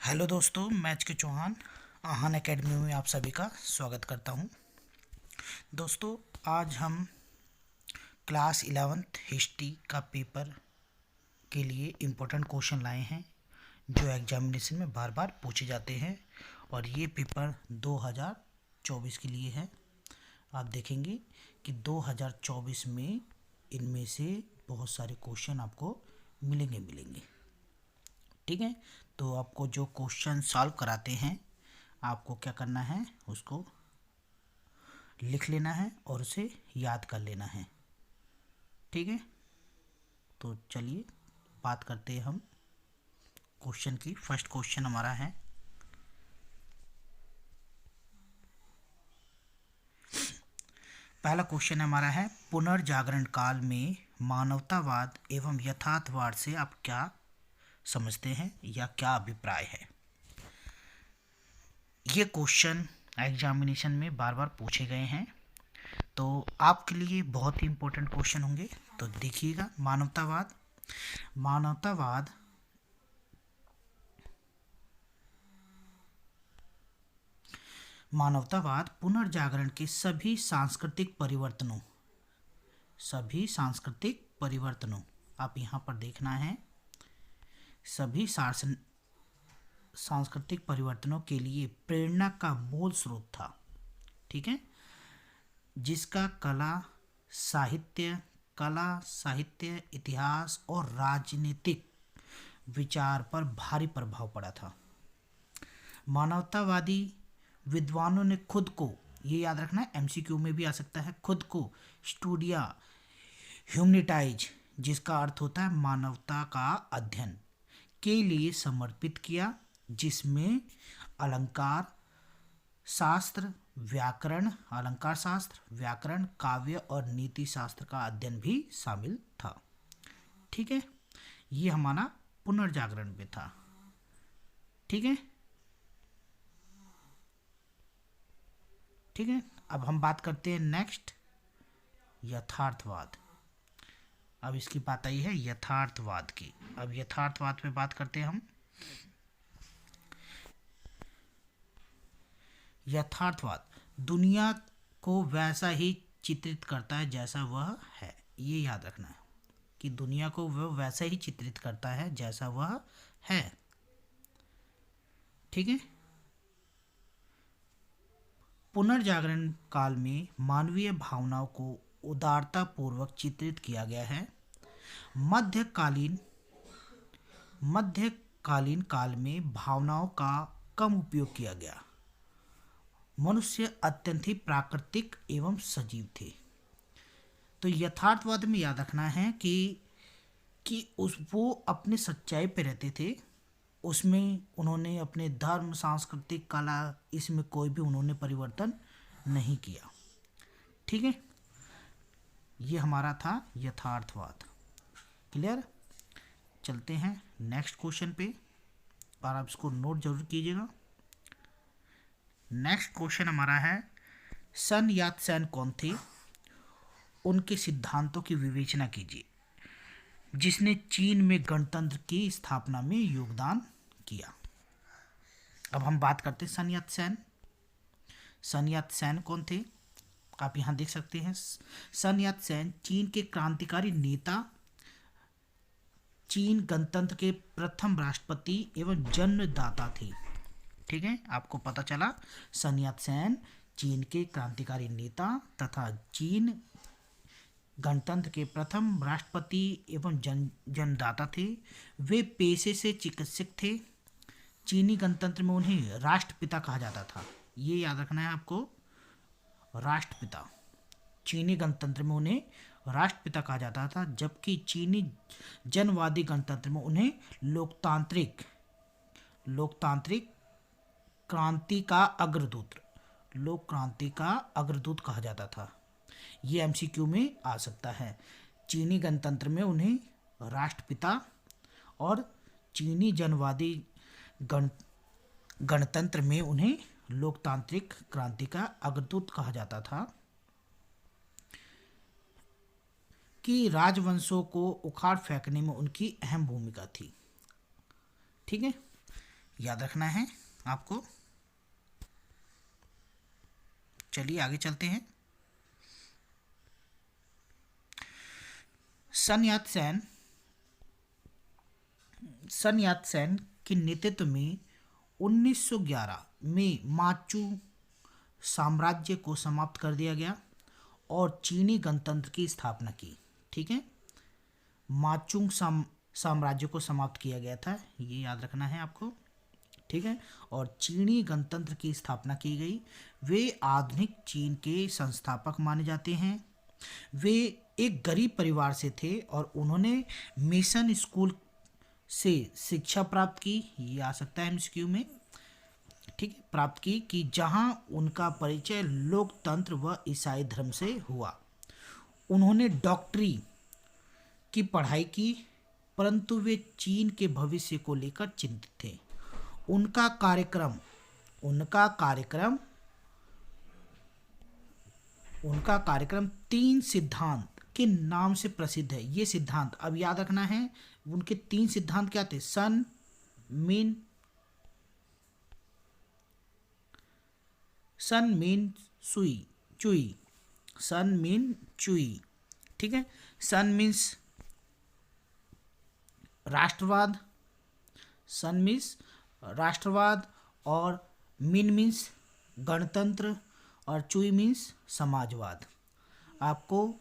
Hello दोस्तों, मैं HK. Chauhan आहान academy में आप सभी का स्वागत करता हूं। दोस्तों, आज हम क्लास 11th हिस्ट्री का पेपर के लिए इम्पोर्टेंट क्वेश्चन लाए हैं जो एग्जामिनेशन में बार बार पूछे जाते हैं और ये पेपर 2024 के लिए है। आप देखेंगे कि 2024 में इनमें से बहुत सारे क्वेश्चन आपको मिलेंगे। ठीक है, तो आपको जो क्वेश्चन सॉल्व कराते हैं आपको क्या करना है, उसको लिख लेना है और उसे याद कर लेना है। ठीक है, तो चलिए बात करते हैं हम क्वेश्चन की। फर्स्ट क्वेश्चन हमारा है, पहला क्वेश्चन हमारा है, पुनर्जागरण काल में मानवतावाद एवं यथार्थवाद से आप क्या समझते हैं या क्या अभिप्राय है। ये क्वेश्चन एग्जामिनेशन में बार बार पूछे गए हैं, तो आपके लिए बहुत ही इम्पोर्टेंट क्वेश्चन होंगे। तो देखिएगा, मानवतावाद मानवतावाद पुनर्जागरण के सभी सांस्कृतिक परिवर्तनों आप यहाँ पर देखना है, सभी सांस्कृतिक परिवर्तनों के लिए प्रेरणा का मूल स्रोत था। ठीक है, जिसका कला साहित्य इतिहास और राजनीतिक विचार पर भारी प्रभाव पड़ा था। मानवतावादी विद्वानों ने खुद को, ये याद रखना है, एमसीक्यू में भी आ सकता है, खुद को स्टूडिया ह्यूमनिटाइज, जिसका अर्थ होता है मानवता का अध्ययन, के लिए समर्पित किया, जिसमें अलंकार शास्त्र, व्याकरण, काव्य और नीति शास्त्र का अध्ययन भी शामिल था। ठीक है, ये हमारा पुनर्जागरण में था। ठीक है, अब हम बात करते हैं नेक्स्ट, यथार्थवाद। अब इसकी बात आई है यथार्थवाद की। अब यथार्थवाद पे बात करते हैं हम। यथार्थवाद दुनिया को वैसा ही चित्रित करता है जैसा वह है। ये याद रखना है कि दुनिया को वह वैसा ही चित्रित करता है जैसा वह है। ठीक है, पुनर्जागरण काल में मानवीय भावनाओं को उदारता पूर्वक चित्रित किया गया है। मध्यकालीन काल में भावनाओं का कम उपयोग किया गया। मनुष्य अत्यंत ही प्राकृतिक एवं सजीव थे। तो यथार्थवाद में याद रखना है कि वो अपने सच्चाई पे रहते थे, उसमें उन्होंने अपने धर्म, सांस्कृतिक, कला, इसमें कोई भी उन्होंने परिवर्तन नहीं किया। ठीक है, ये हमारा था यथार्थवाद। क्लियर, चलते हैं नेक्स्ट क्वेश्चन पे और आप इसको नोट जरूर कीजिएगा। नेक्स्ट क्वेश्चन हमारा है, सन यात सेन कौन थे, उनके सिद्धांतों की विवेचना कीजिए, जिसने चीन में गणतंत्र की स्थापना में योगदान किया। अब हम बात करते हैं सन यात सेन कौन थे। आप यहाँ देख सकते हैं, सन यात सेन चीन के क्रांतिकारी नेता, चीन गणतंत्र के प्रथम राष्ट्रपति एवं जन्मदाता थे। ठीक है, आपको पता चला, सन यात सेन चीन के क्रांतिकारी नेता तथा चीन गणतंत्र के प्रथम राष्ट्रपति एवं जन्मदाता थे। वे पेशे से चिकित्सक थे। चीनी गणतंत्र में उन्हें राष्ट्रपिता कहा जाता था। ये याद रखना है आपको, राष्ट्रपिता। चीनी गणतंत्र में उन्हें राष्ट्रपिता कहा जाता था, जबकि चीनी जनवादी गणतंत्र में उन्हें लोकतांत्रिक क्रांति का अग्रदूत कहा जाता था। ये एमसीक्यू में आ सकता है। चीनी गणतंत्र में उन्हें राष्ट्रपिता और चीनी जनवादी गणतंत्र में उन्हें लोकतांत्रिक क्रांति का अग्रदूत कहा जाता था। कि राजवंशों को उखाड़ फेंकने में उनकी अहम भूमिका थी। ठीक है, याद रखना है आपको। चलिए आगे चलते हैं। सन यात सेन के नेतृत्व में 1911 में माचू साम्राज्य को समाप्त कर दिया गया और चीनी गणतंत्र की स्थापना की। ठीक है, माचुंग साम्राज्य को समाप्त किया गया था, ये याद रखना है आपको। ठीक है, और चीनी गणतंत्र की स्थापना की गई। वे आधुनिक चीन के संस्थापक माने जाते हैं। वे एक गरीब परिवार से थे और उन्होंने मिशन स्कूल से शिक्षा प्राप्त की, ये आ सकता है एमसीक्यू में। ठीक है, प्राप्त की कि जहां उनका परिचय लोकतंत्र व ईसाई धर्म से हुआ। उन्होंने डॉक्टरी की पढ़ाई की, परंतु वे चीन के भविष्य को लेकर चिंतित थे। उनका कार्यक्रम 3 सिद्धांत के नाम से प्रसिद्ध है। ये सिद्धांत अब याद रखना है। उनके 3 सिद्धांत क्या थे? सन मिन चुई। ठीक है, सन मीन्स राष्ट्रवाद और मिन मीन्स गणतंत्र और चुई मीन्स समाजवाद। आपको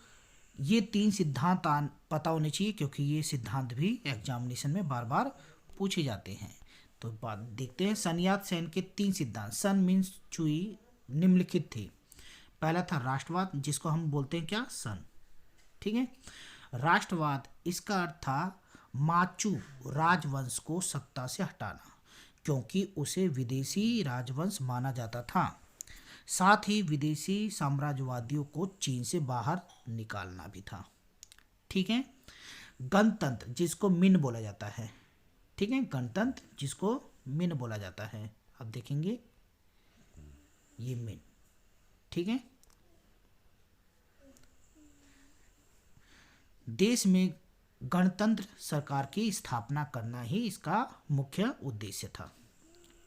ये 3 सिद्धांत पता होने चाहिए क्योंकि ये सिद्धांत भी एग्जामिनेशन में बार बार पूछे जाते हैं। तो बात देखते हैं। सन यात सेन के 3 सिद्धांत सन मीन्स चुई निम्नलिखित थे। पहला था राष्ट्रवाद, जिसको हम बोलते हैं क्या? सन। ठीक है, राष्ट्रवाद इसका अर्थ था माचू राजवंश को सत्ता से हटाना, क्योंकि उसे विदेशी राजवंश माना जाता था। साथ ही विदेशी साम्राज्यवादियों को चीन से बाहर निकालना भी था। ठीक है, गणतंत्र जिसको मिन बोला जाता है। ठीक है, गणतंत्र जिसको मिन बोला जाता है, अब देखेंगे ये मिन। ठीक है, देश में गणतंत्र सरकार की स्थापना करना ही इसका मुख्य उद्देश्य था।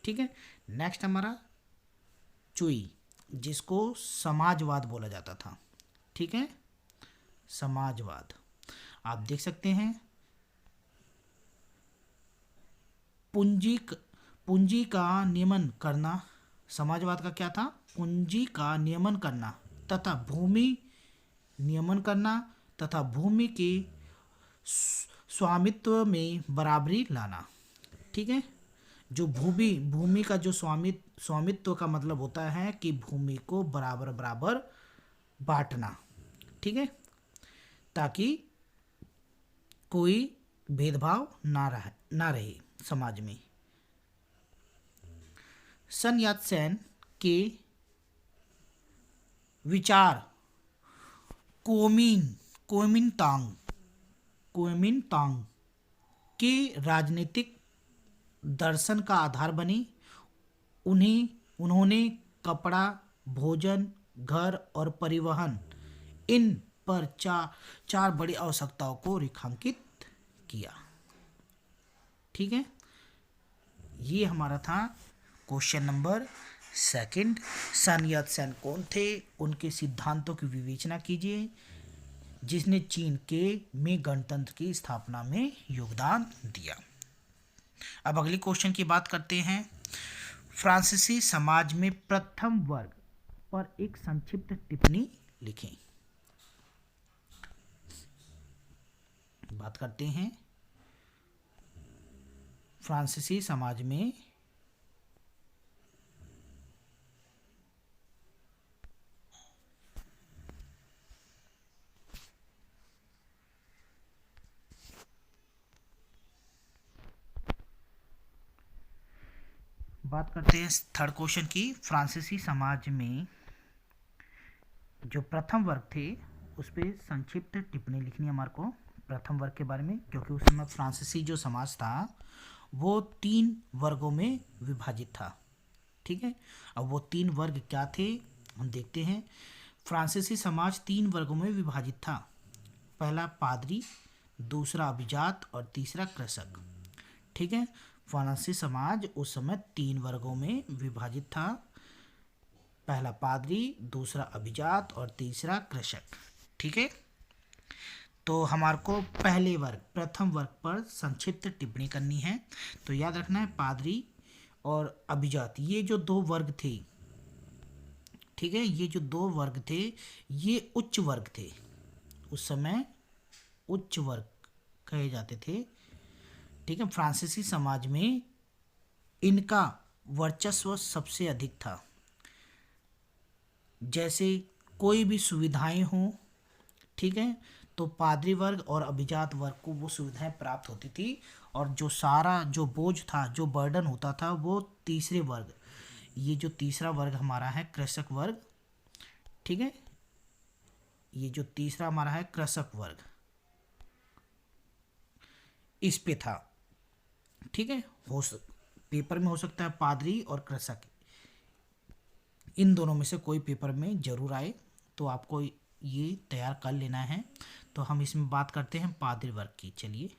ठीक है, नेक्स्ट हमारा चुई, जिसको समाजवाद बोला जाता था। ठीक है, समाजवाद आप देख सकते हैं। पूंजी का नियमन करना, समाजवाद का क्या था? पूंजी का नियमन करना तथा भूमि के स्वामित्व में बराबरी लाना। ठीक है, जो भूमि का जो स्वामित्व का मतलब होता है कि भूमि को बराबर बांटना। ठीक है, ताकि कोई भेदभाव ना रहे समाज में। सन यात सेन के विचार कुओमिंतांग के राजनीतिक दर्शन का आधार बनी। उन्होंने कपड़ा, भोजन, घर और परिवहन, इन पर चार बड़ी आवश्यकताओं को रेखांकित किया। ठीक है, ये हमारा था क्वेश्चन नंबर 2। सन यात सेन कौन थे? उनके सिद्धांतों की विवेचना कीजिए, जिसने चीन में गणतंत्र की स्थापना में योगदान दिया। अब अगले क्वेश्चन की बात करते हैं। फ्रांसीसी समाज में प्रथम वर्ग पर एक संक्षिप्त टिप्पणी लिखें। बात करते हैं फ्रांसीसी समाज में बात करते हैं थर्ड क्वेश्चन की। फ्रांसीसी समाज में जो प्रथम वर्ग थे उस पर संक्षिप्त टिप्पणी लिखनी है हमारे को, प्रथम वर्ग के बारे में, क्योंकि उस समय फ्रांसीसी जो समाज था वो 3 वर्गों में विभाजित था। ठीक है, अब वो 3 वर्ग क्या थे हम देखते हैं। फ्रांसीसी समाज 3 वर्गों में विभाजित था। पहला पादरी, दूसरा अभिजात और तीसरा कृषक। ठीक है, फ्रांसीसी समाज उस समय 3 वर्गों में विभाजित था। पहला पादरी, दूसरा अभिजात और तीसरा कृषक। ठीक है, तो हमारे को पहले वर्ग, प्रथम वर्ग पर संक्षिप्त टिप्पणी करनी है। तो याद रखना है पादरी और अभिजात, ये जो 2 वर्ग थे, ठीक है, ये जो 2 वर्ग थे ये उच्च वर्ग थे। उस समय उच्च वर्ग कहे जाते थे। ठीक है, फ्रांसीसी समाज में इनका वर्चस्व सबसे अधिक था। जैसे कोई भी सुविधाएं हों, ठीक है, तो पादरी वर्ग और अभिजात वर्ग को वो सुविधाएं प्राप्त होती थी, और जो सारा जो बोझ था, जो बर्डन होता था, वो तीसरे वर्ग, ये जो तीसरा वर्ग हमारा है कृषक वर्ग, ठीक है, ये जो तीसरा हमारा है कृषक वर्ग, इस पे था। ठीक है, पेपर में हो सकता है पादरी और कृषक, इन दोनों में से कोई पेपर में जरूर आए, तो आपको ये तैयार कर लेना है। तो हम इसमें बात करते हैं पादरी वर्ग की। चलिए,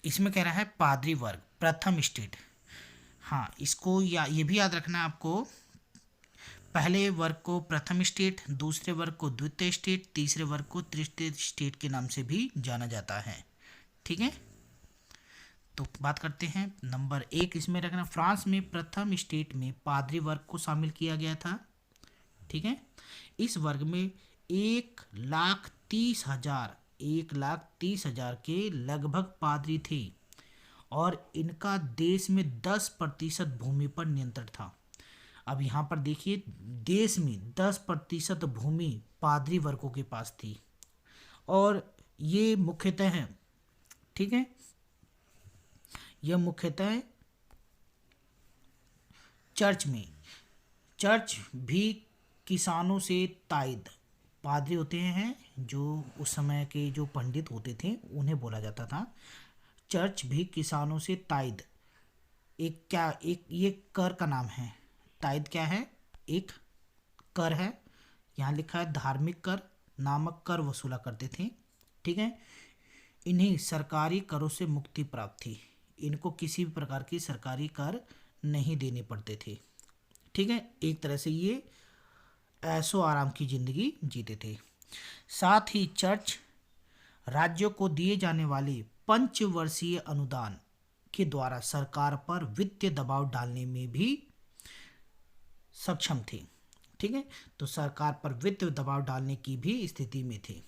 इसमें कह रहा है पादरी वर्ग प्रथम स्टेट। हाँ, इसको ये भी याद रखना है आपको, पहले वर्ग को प्रथम स्टेट, दूसरे वर्ग को द्वितीय स्टेट, तीसरे वर्ग को तृतीय स्टेट के नाम से भी जाना जाता है। ठीक है, तो बात करते हैं नंबर 1, इसमें रखना फ्रांस में प्रथम स्टेट में पादरी वर्ग को शामिल किया गया था। ठीक है, इस वर्ग में 1,30,000 के लगभग पादरी थे, और इनका देश में 10% भूमि पर नियंत्रण था। अब यहाँ पर देखिए, देश में 10% भूमि पादरी वर्गों के पास थी, और ये मुख्यतः है, ठीक है, यह मुख्यतः चर्च भी किसानों से ताइद, पादरी होते हैं जो उस समय के जो पंडित होते थे उन्हें बोला जाता था, चर्च भी किसानों से ताइद, एक ये कर का नाम है। ताइद क्या है? एक कर है, यहाँ लिखा है धार्मिक कर नामक कर वसूला करते थे। ठीक है, इन्हें सरकारी करों से मुक्ति प्राप्त थी, इनको किसी भी प्रकार की सरकारी कर नहीं देने पड़ते थे। ठीक है, एक तरह से ये ऐशो आराम की जिंदगी जीते थे। साथ ही चर्च राज्यों को दिए जाने वाले पंचवर्षीय अनुदान के द्वारा सरकार पर वित्तीय दबाव डालने में भी सक्षम थे। ठीक है, तो सरकार पर वित्तीय दबाव डालने की भी स्थिति में थे।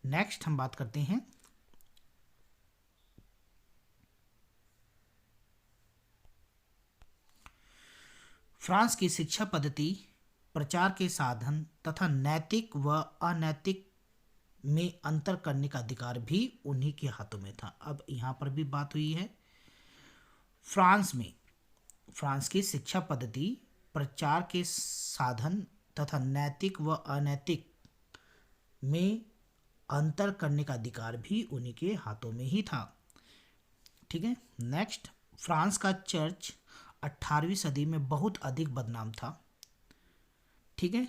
नेक्स्ट हम बात करते हैं फ्रांस की शिक्षा पद्धति, प्रचार के साधन तथा नैतिक व अनैतिक में अंतर करने का अधिकार भी उन्हीं के हाथों में था। अब यहाँ पर भी बात हुई है, फ्रांस की शिक्षा पद्धति, प्रचार के साधन तथा नैतिक व अनैतिक में अंतर करने का अधिकार भी उन्हीं के हाथों में ही था। ठीक है, नेक्स्ट, फ्रांस का चर्च 18वीं सदी में बहुत अधिक बदनाम था। ठीक है,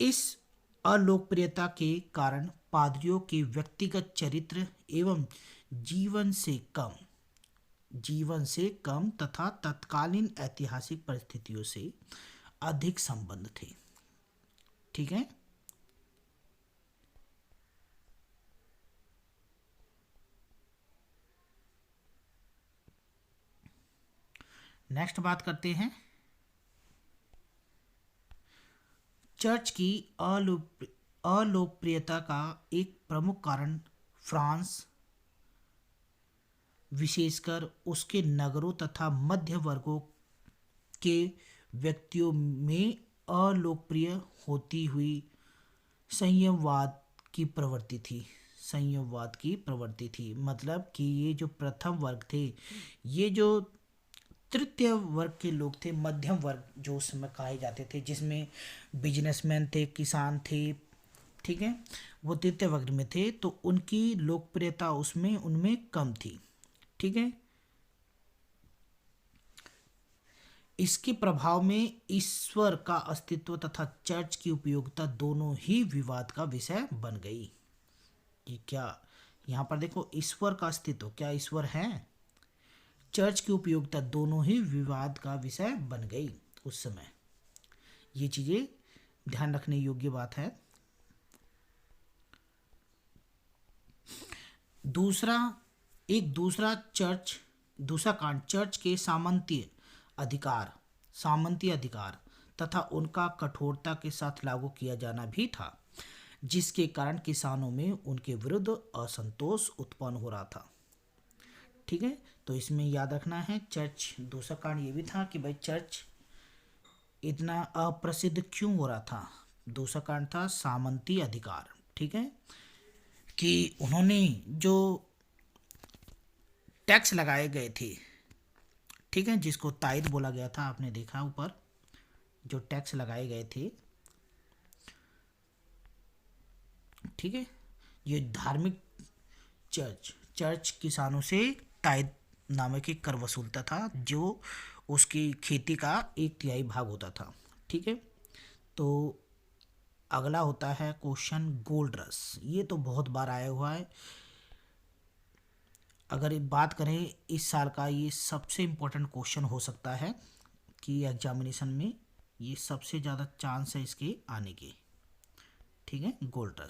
इस अलोकप्रियता के कारण पादरियों के व्यक्तिगत चरित्र एवं जीवन से कम तथा तत्कालीन ऐतिहासिक परिस्थितियों से अधिक संबंध थे। ठीक है, नेक्स्ट बात करते हैं चर्च की अलोकप्रियता का एक प्रमुख कारण फ्रांस, विशेषकर उसके नगरों तथा मध्य वर्गों के व्यक्तियों में अलोकप्रिय होती हुई संयमवाद की प्रवृत्ति थी। मतलब कि ये जो प्रथम वर्ग थे, ये जो तृतीय वर्ग के लोग थे, मध्यम वर्ग जो उस समय कहे जाते थे, जिसमें बिजनेसमैन थे, किसान थे, ठीक है, वो तृतीय वर्ग में थे, तो उनकी लोकप्रियता उनमें कम थी। ठीक है, इसके प्रभाव में ईश्वर का अस्तित्व तथा चर्च की उपयोगिता दोनों ही विवाद का विषय बन गई। कि क्या, यहाँ पर देखो, ईश्वर का अस्तित्व, क्या ईश्वर है, चर्च की उपयोगिता दोनों ही विवाद का विषय बन गई उस समय। ये चीजें ध्यान रखने योग्य बात है। दूसरा कांड चर्च के सामंती अधिकार तथा उनका कठोरता के साथ लागू किया जाना भी था, जिसके कारण किसानों में उनके विरुद्ध असंतोष उत्पन्न हो रहा था। ठीक है, तो इसमें याद रखना है, चर्च, दूसरा कांड ये भी था कि भाई चर्च इतना अप्रसिद्ध क्यों हो रहा था। दूसरा कांड था सामंती अधिकार। ठीक है, कि उन्होंने जो टैक्स लगाए गए थे, ठीक है, जिसको ताइद बोला गया था, आपने देखा ऊपर, जो टैक्स लगाए गए थे, ठीक है, ये धार्मिक चर्च किसानों से ताइद नामक एक कर वसूलता था, जो उसकी खेती का 1/3 भाग होता था। ठीक है, तो अगला होता है क्वेश्चन गोल्ड रश। ये तो बहुत बार आया हुआ है। अगर बात करें इस साल का, ये सबसे इम्पोर्टेंट क्वेश्चन हो सकता है कि एग्जामिनेशन में ये सबसे ज़्यादा चांस है इसके आने के। ठीक है, गोल्ड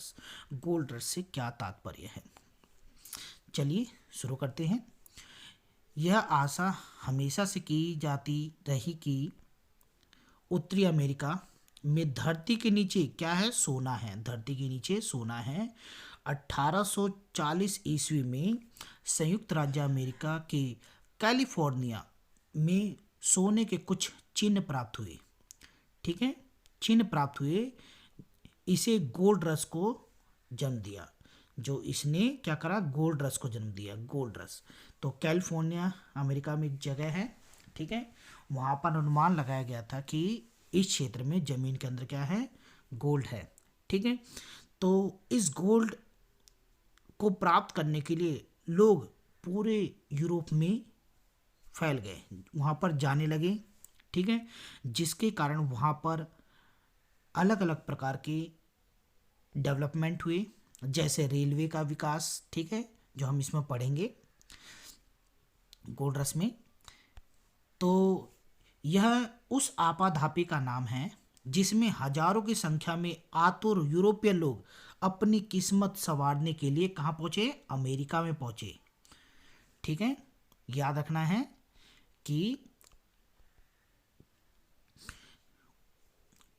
रश से क्या तात्पर्य है। चलिए शुरू करते हैं। यह आशा हमेशा से की जाती रही कि उत्तरी अमेरिका में धरती के नीचे क्या है, सोना है, धरती के नीचे सोना है। 1840 ईस्वी में संयुक्त राज्य अमेरिका के कैलिफोर्निया में सोने के कुछ चिन्ह प्राप्त हुए। ठीक है, चिन्ह प्राप्त हुए, इसे गोल्ड रश को जन्म दिया। जो इसने क्या करा, गोल्ड रश को जन्म दिया, गोल्ड रश। तो कैलिफोर्निया अमेरिका में एक जगह है, ठीक है, वहाँ पर अनुमान लगाया गया था कि इस क्षेत्र में जमीन के अंदर क्या है, गोल्ड है। ठीक है, तो इस गोल्ड को प्राप्त करने के लिए लोग पूरे यूरोप में फैल गए, वहाँ पर जाने लगे। ठीक है, जिसके कारण वहाँ पर अलग अलग प्रकार के डेवलपमेंट हुए, जैसे रेलवे का विकास। ठीक है, जो हम इसमें पढ़ेंगे गोल्ड रश में। तो यह उस आपाधापी का नाम है जिसमें हजारों की संख्या में आतुर यूरोपीय लोग अपनी किस्मत संवारने के लिए कहाँ पहुंचे, अमेरिका में पहुंचे। ठीक है, याद रखना है कि,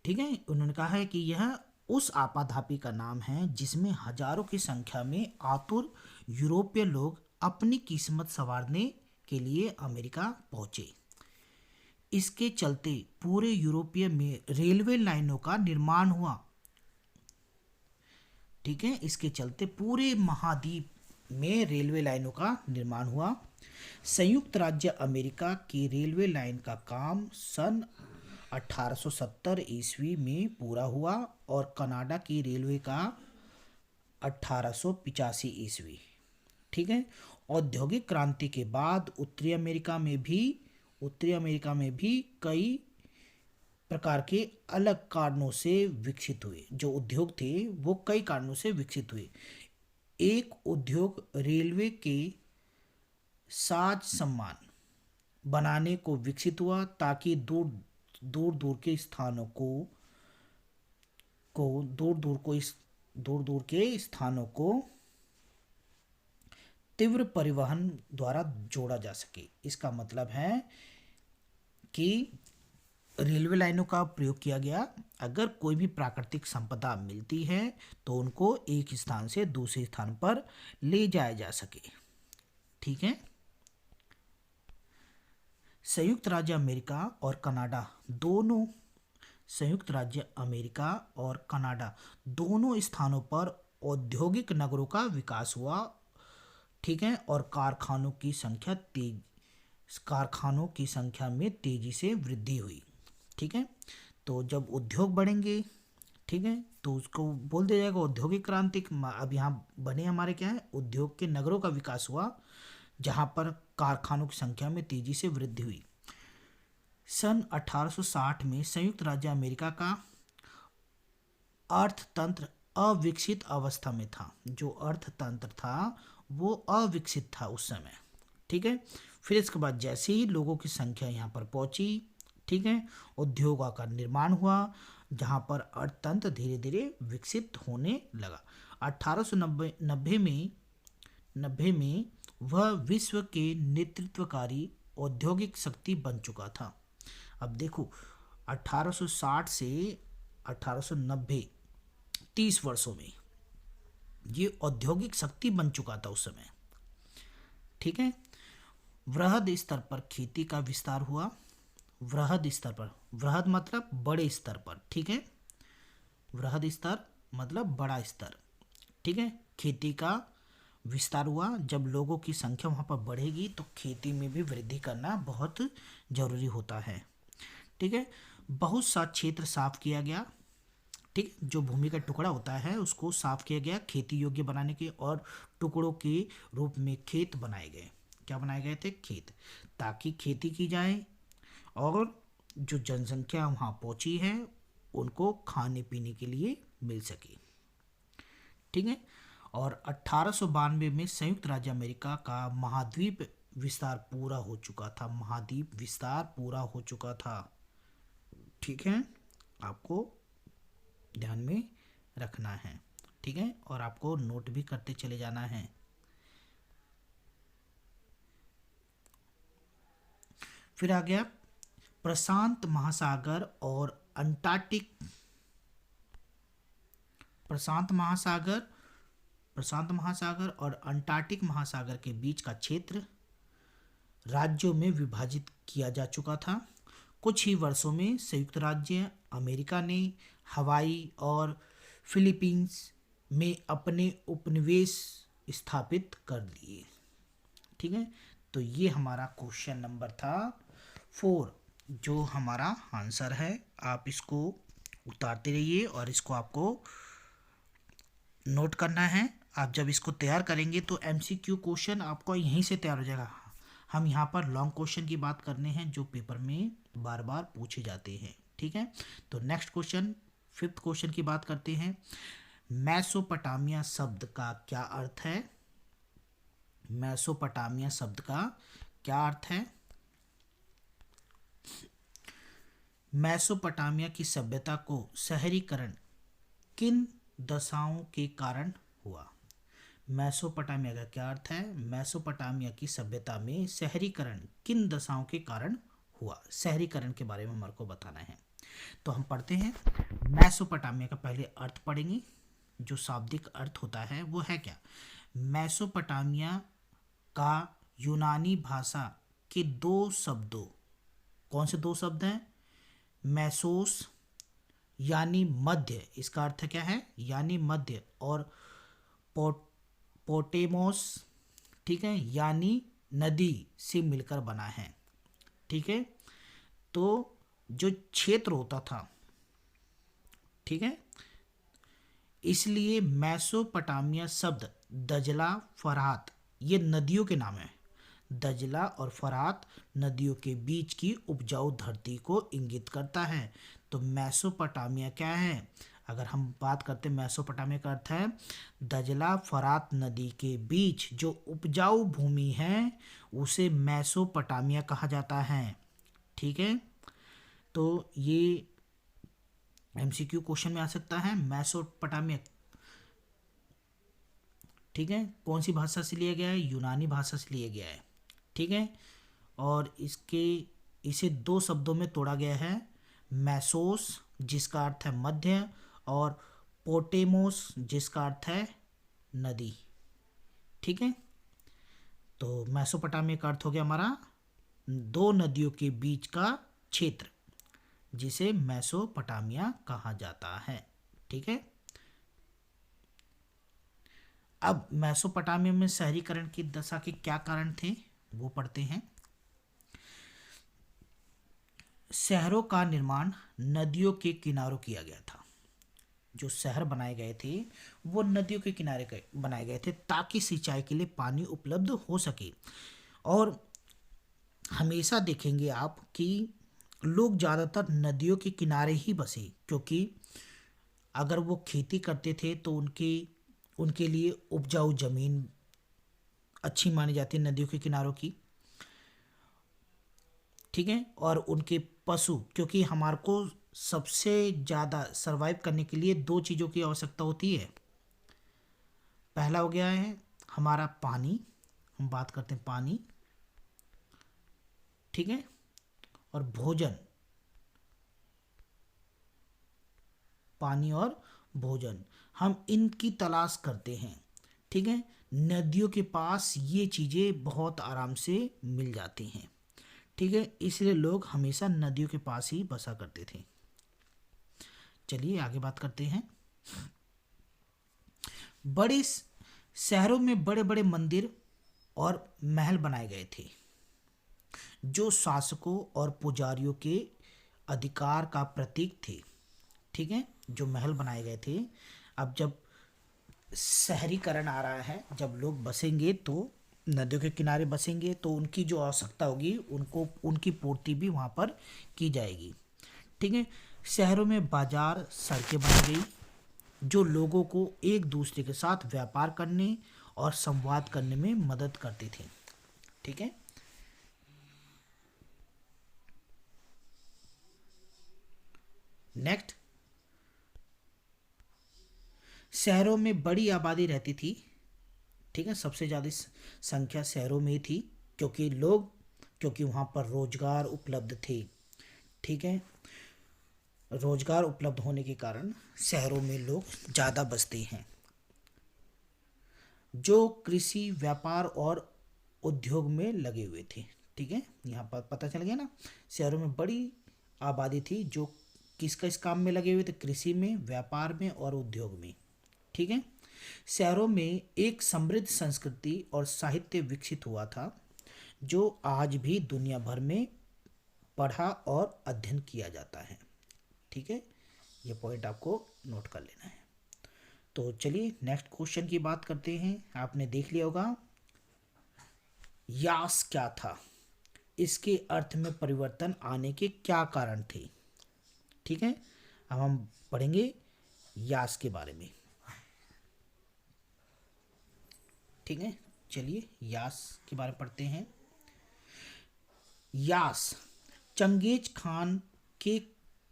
ठीक है, उन्होंने कहा है कि यह उस आपाधापी का नाम है जिसमें हजारों की संख्या में आतुर यूरोपीय लोग अपनी किस्मत संवारने के लिए अमेरिका पहुंचे। इसके चलते पूरे यूरोपीय में रेलवे लाइनों का निर्माण हुआ। ठीक है, इसके चलते पूरे महाद्वीप में रेलवे लाइनों का निर्माण हुआ। संयुक्त राज्य अमेरिका की रेलवे लाइन का काम सन 1870 ईस्वी में पूरा हुआ और कनाडा की रेलवे का 1885 ईस्वी। ठीक है, औद्योगिक क्रांति के बाद उत्तरी अमेरिका में भी कई प्रकार के अलग कारणों से विकसित हुए। जो उद्योग थे वो कई कारणों से विकसित हुए। एक उद्योग रेलवे के साज सामान बनाने को विकसित हुआ ताकि दूर दूर के स्थानों को तीव्र परिवहन द्वारा जोड़ा जा सके। इसका मतलब है कि रेलवे लाइनों का प्रयोग किया गया। अगर कोई भी प्राकृतिक संपदा मिलती है तो उनको एक स्थान से दूसरे स्थान पर ले जाया जा सके। ठीक है, संयुक्त राज्य अमेरिका और कनाडा दोनों स्थानों पर औद्योगिक नगरों का विकास हुआ। ठीक है, और कारखानों की संख्या में तेजी से वृद्धि हुई। ठीक है, तो जब उद्योग बढ़ेंगे, ठीक है, तो उसको बोल दिया जाएगा औद्योगिक क्रांति। अब यहाँ बने हमारे क्या है, उद्योग के नगरों का विकास हुआ जहाँ पर कारखानों की संख्या में तेजी से वृद्धि हुई। सन 1860 में संयुक्त राज्य अमेरिका का अर्थतंत्र अविकसित अवस्था में था। जो अर्थतंत्र था वो अविकसित था उस समय। ठीक है। फिर इसके बाद जैसे ही लोगों की संख्या यहाँ पर पहुंची, ठीक है, उद्योगों का निर्माण हुआ, जहाँ पर अर्थतंत्र धीरे धीरे विकसित होने लगा। 1890 में वह विश्व के नेतृत्वकारी औद्योगिक शक्ति बन चुका था। अब देखो 1860 से 1890 30 वर्षों में ये औद्योगिक शक्ति बन चुका था उस समय। ठीक है। वृहद स्तर पर खेती का विस्तार हुआ। वृहद स्तर पर, वृहद मतलब बड़े स्तर पर, ठीक है, वृहद स्तर मतलब बड़ा स्तर। ठीक है। खेती का विस्तार हुआ। जब लोगों की संख्या वहाँ पर बढ़ेगी तो खेती में भी वृद्धि करना बहुत जरूरी होता है। ठीक है। बहुत सा क्षेत्र साफ किया गया। ठीक, जो भूमि का टुकड़ा होता है उसको साफ किया गया खेती योग्य बनाने के, और टुकड़ों के रूप में खेत बनाए गए। क्या बनाए गए थे? खेत, ताकि खेती की जाए और जो जनसंख्या वहाँ पहुँची है उनको खाने पीने के लिए मिल सके। ठीक है। और 1892 में संयुक्त राज्य अमेरिका का महाद्वीप विस्तार पूरा हो चुका था। महाद्वीप विस्तार पूरा हो चुका था। ठीक है, आपको ध्यान में रखना है। ठीक है, और आपको नोट भी करते चले जाना है। फिर आ गया प्रशांत महासागर और अंटार्कटिक। प्रशांत महासागर और अंटार्कटिक महासागर के बीच का क्षेत्र राज्यों में विभाजित किया जा चुका था। कुछ ही वर्षों में संयुक्त राज्य अमेरिका ने हवाई और फिलीपींस में अपने उपनिवेश स्थापित कर दिए। ठीक है, तो ये हमारा क्वेश्चन नंबर था 4, जो हमारा आंसर है। आप इसको उतारते रहिए और इसको आपको नोट करना है। आप जब इसको तैयार करेंगे तो MCQ क्वेश्चन आपको यहीं से तैयार हो जाएगा। हम यहाँ पर लॉन्ग क्वेश्चन की बात करने हैं जो पेपर में बार बार पूछे जाते हैं। ठीक है, तो नेक्स्ट क्वेश्चन, 5th क्वेश्चन की बात करते हैं। मेसोपोटामिया शब्द का क्या अर्थ है? मेसोपोटामिया शब्द का क्या अर्थ है? मेसोपोटामिया की सभ्यता को शहरीकरण किन दशाओं के कारण हुआ? मेसोपोटामिया का क्या अर्थ है? मेसोपोटामिया की सभ्यता में शहरीकरण किन दशाओं के कारण हुआ? शहरीकरण के बारे में हमारे को बताना है। तो हम पढ़ते हैं। मेसोपोटामिया का पहले अर्थ पढ़ेंगे। जो शाब्दिक अर्थ होता है वो है क्या? मेसोपोटामिया का यूनानी भाषा के 2 शब्दों, कौन से 2 शब्द हैं? मेसोस यानी मध्य, इसका अर्थ क्या है? यानी मध्य, और पोटेमोस, ठीक है, यानी नदी से मिलकर बना है। ठीक है, तो जो क्षेत्र होता था, ठीक है, इसलिए मेसोपोटामिया शब्द दजला, फरात, ये नदियों के नाम है। दजला और फरात नदियों के बीच की उपजाऊ धरती को इंगित करता है। तो मेसोपोटामिया क्या है? अगर हम बात करते हैं मेसोपोटामिया का अर्थ है दजला फरात नदी के बीच जो उपजाऊ भूमि है उसे मेसोपोटामिया कहा जाता है। ठीक है, तो ये MCQ क्वेश्चन में आ सकता है। मेसोपोटामिया, ठीक है, कौन सी भाषा से लिया गया है? यूनानी भाषा से लिया गया है। ठीक है, और इसे 2 शब्दों में तोड़ा गया है। मेसोस जिसका अर्थ है मध्य, और पोटेमोस जिसका अर्थ है नदी। ठीक है, तो मेसोपोटामिया का अर्थ हो गया हमारा 2 नदियों के बीच का क्षेत्र, जिसे मेसोपोटामिया कहा जाता है। ठीक है, अब मेसोपोटामिया में शहरीकरण की दशा के क्या कारण थे वो पढ़ते हैं। शहरों का निर्माण नदियों के किनारों किया गया था। जो शहर बनाए गए थे वो नदियों के किनारे बनाए गए थे ताकि सिंचाई के लिए पानी उपलब्ध हो सके। और हमेशा देखेंगे आप कि लोग ज़्यादातर नदियों के किनारे ही बसे, क्योंकि अगर वो खेती करते थे तो उनकी उनके लिए उपजाऊ ज़मीन अच्छी मानी जाती है नदियों के किनारों की। ठीक है, और उनके पशु, क्योंकि हमारे को सबसे ज़्यादा सरवाइव करने के लिए दो चीज़ों की आवश्यकता होती है। पहला हो गया है हमारा पानी, हम बात करते हैं पानी, ठीक है, और भोजन, पानी और भोजन, हम इनकी तलाश करते हैं। ठीक है, नदियों के पास ये चीज़ें बहुत आराम से मिल जाती हैं। ठीक है, इसलिए लोग हमेशा नदियों के पास ही बसा करते थे। चलिए आगे बात करते हैं। बड़े शहरों में बड़े बड़े मंदिर और महल बनाए गए थे, जो शासकों और पुजारियों के अधिकार का प्रतीक थे। ठीक है, जो महल बनाए गए थे, अब जब शहरीकरण आ रहा है, जब लोग बसेंगे तो नदियों के किनारे बसेंगे तो उनकी जो आवश्यकता होगी उनको उनकी पूर्ति भी वहाँ पर की जाएगी। ठीक है, शहरों में बाजार, सड़कें बनाई गई, जो लोगों को एक दूसरे के साथ व्यापार करने और संवाद करने में मदद करती थी। ठीक है, नेक्स्ट, शहरों में बड़ी आबादी रहती थी। ठीक है, सबसे ज़्यादा संख्या शहरों में ही थी, क्योंकि वहाँ पर रोजगार उपलब्ध थे। ठीक है, रोजगार उपलब्ध होने के कारण शहरों में लोग ज़्यादा बसते हैं, जो कृषि, व्यापार और उद्योग में लगे हुए थे। ठीक है, यहाँ पर पता चल गया ना, शहरों में बड़ी आबादी थी जो किस काम में लगे हुए थे, कृषि में, व्यापार में और उद्योग में। ठीक है, शहरों में एक समृद्ध संस्कृति और साहित्य विकसित हुआ था, जो आज भी दुनिया भर में पढ़ा और अध्ययन किया जाता है। ठीक है, ये पॉइंट आपको नोट कर लेना है। तो चलिए नेक्स्ट क्वेश्चन की बात करते हैं। आपने देख लिया होगा यास क्या था, इसके अर्थ में परिवर्तन आने के क्या कारण थे। ठीक है, अब हम पढ़ेंगे यास के बारे में। ठीक है, चलिए यास के बारे में पढ़ते हैं। यास, चंगेज खान के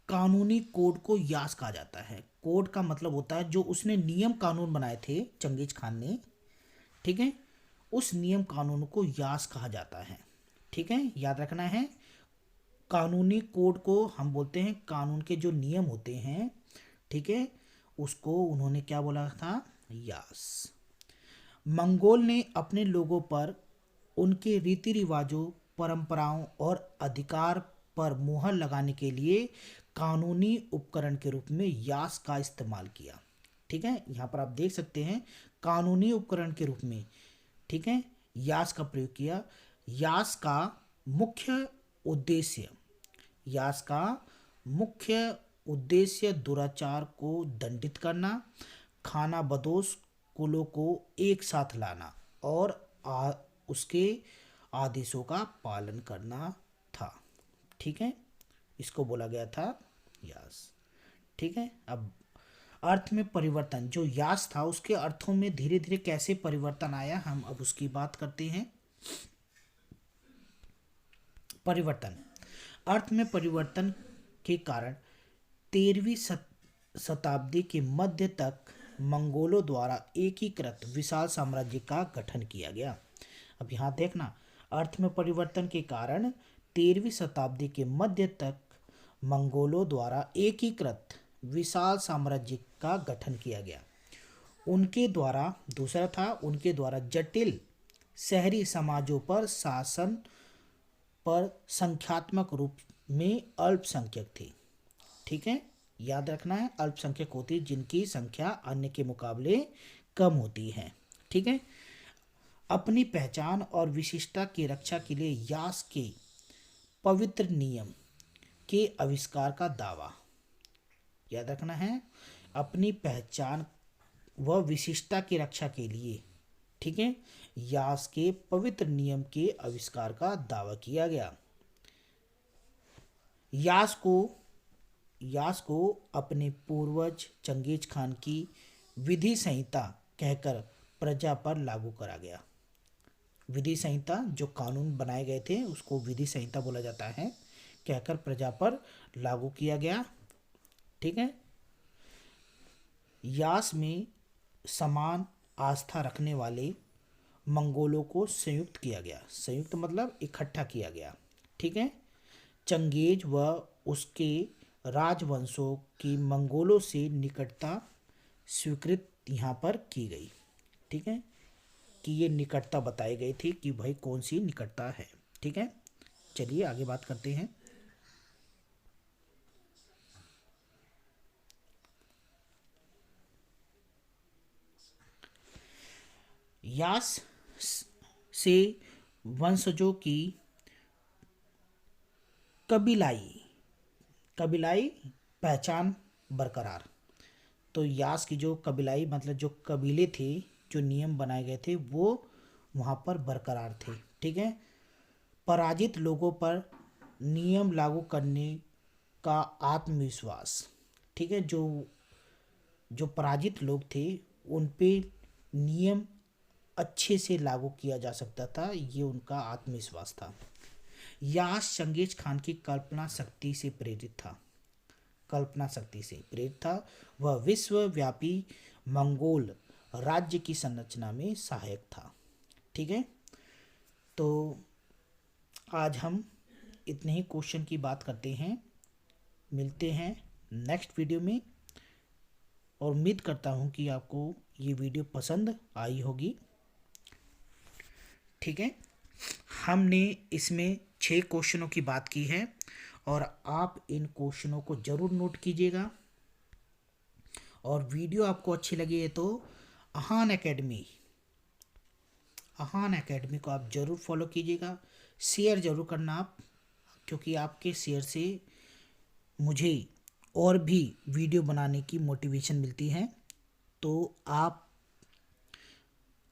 कानूनी कोड को यास कहा जाता है। कोड का मतलब होता है जो उसने नियम कानून बनाए थे चंगेज खान ने। ठीक है, उस नियम कानून को यास कहा जाता है। ठीक है, याद रखना है, कानूनी कोड को हम बोलते हैं, कानून के जो नियम होते हैं, ठीक है, उसको उन्होंने क्या बोला था, यास। मंगोल ने अपने लोगों पर उनके रीति रिवाजों, परंपराओं और अधिकार पर मुहर लगाने के लिए कानूनी उपकरण के रूप में यास का इस्तेमाल किया। ठीक है, यहाँ पर आप देख सकते हैं कानूनी उपकरण के रूप में, ठीक है, यास का प्रयोग किया। यास का मुख्य उद्देश्य यास का मुख्य उद्देश्य दुराचार को दंडित करना, खानाबदोश कुलों को एक साथ लाना और उसके आदेशों का पालन करना था। ठीक है, इसको बोला गया था यास। ठीक है, अब अर्थ में परिवर्तन, जो यास था उसके अर्थों में धीरे धीरे कैसे परिवर्तन आया, हम अब उसकी बात करते हैं। परिवर्तन, अर्थ में परिवर्तन के कारण 13वीं शताब्दी के मध्य तक मंगोलों द्वारा एकीकृत विशाल साम्राज्य का गठन किया गया। अब यहाँ देखना, अर्थ में परिवर्तन के कारण 13वीं शताब्दी के मध्य तक मंगोलों द्वारा एकीकृत विशाल साम्राज्य का गठन किया गया। उनके द्वारा जटिल शहरी समाजों पर शासन पर संख्यात्मक रूप में अल्पसंख्यक थे। ठीक है, याद रखना है, अल्पसंख्यक होती है जिनकी संख्या अन्य के मुकाबले कम होती है। ठीक है, अपनी पहचान और विशिष्टता की रक्षा के लिए यास के पवित्र नियम के आविष्कार का दावा। याद रखना है, अपनी पहचान व विशिष्टता की रक्षा के लिए, ठीक है, यास के पवित्र नियम के आविष्कार का दावा किया गया। यास को अपने पूर्वज चंगेज खान की विधि संहिता कहकर प्रजा पर लागू करा गया। विधि संहिता, जो कानून बनाए गए थे उसको विधि संहिता बोला जाता है, कहकर प्रजा पर लागू किया गया। ठीक है। यास में समान आस्था रखने वाले मंगोलों को संयुक्त किया गया। संयुक्त मतलब इकट्ठा किया गया। ठीक है। चंगेज व उसके राजवंशों की मंगोलों से निकटता स्वीकृत यहाँ पर की गई। ठीक है, कि ये निकटता बताई गई थी कि भाई कौन सी निकटता है। ठीक है, चलिए आगे बात करते हैं। यास से वंशजों की कबीलाई पहचान बरकरार। तो यास की जो कबीलाई मतलब जो कबीले थे, जो नियम बनाए गए थे वो वहाँ पर बरकरार थे। ठीक है। पराजित लोगों पर नियम लागू करने का आत्मविश्वास। ठीक है, जो पराजित लोग थे उन पे नियम अच्छे से लागू किया जा सकता था, ये उनका आत्मविश्वास था। यास चंगेज खान की कल्पना शक्ति से प्रेरित था। वह विश्वव्यापी मंगोल राज्य की संरचना में सहायक था। ठीक है, तो आज हम इतने ही क्वेश्चन की बात करते हैं। मिलते हैं नेक्स्ट वीडियो में, और उम्मीद करता हूँ कि आपको ये वीडियो पसंद आई होगी। ठीक है, हमने इसमें 6 क्वेश्चनों की बात की है, और आप इन क्वेश्चनों को ज़रूर नोट कीजिएगा। और वीडियो आपको अच्छी लगी है तो अहान एकेडमी को आप ज़रूर फॉलो कीजिएगा। शेयर ज़रूर करना आप, क्योंकि आपके शेयर से मुझे और भी वीडियो बनाने की मोटिवेशन मिलती है। तो आप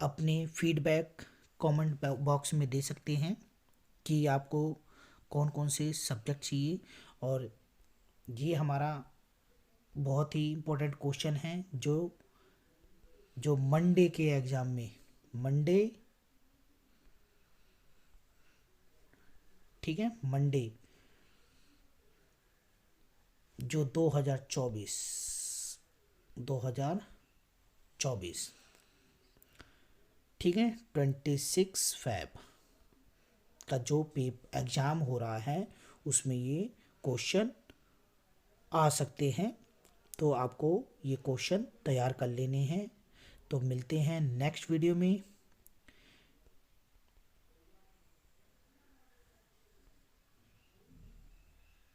अपने फीडबैक कमेंट बॉक्स में दे सकते हैं कि आपको कौन कौन से सब्जेक्ट चाहिए। और ये हमारा बहुत ही इम्पोर्टेंट क्वेश्चन है जो मंडे के एग्ज़ाम में, ठीक है, मंडे जो 2024, ठीक है, 26 फ़रवरी का जो एग्ज़ाम हो रहा है उसमें ये क्वेश्चन आ सकते हैं। तो आपको ये क्वेश्चन तैयार कर लेने हैं। तो मिलते हैं नेक्स्ट वीडियो में।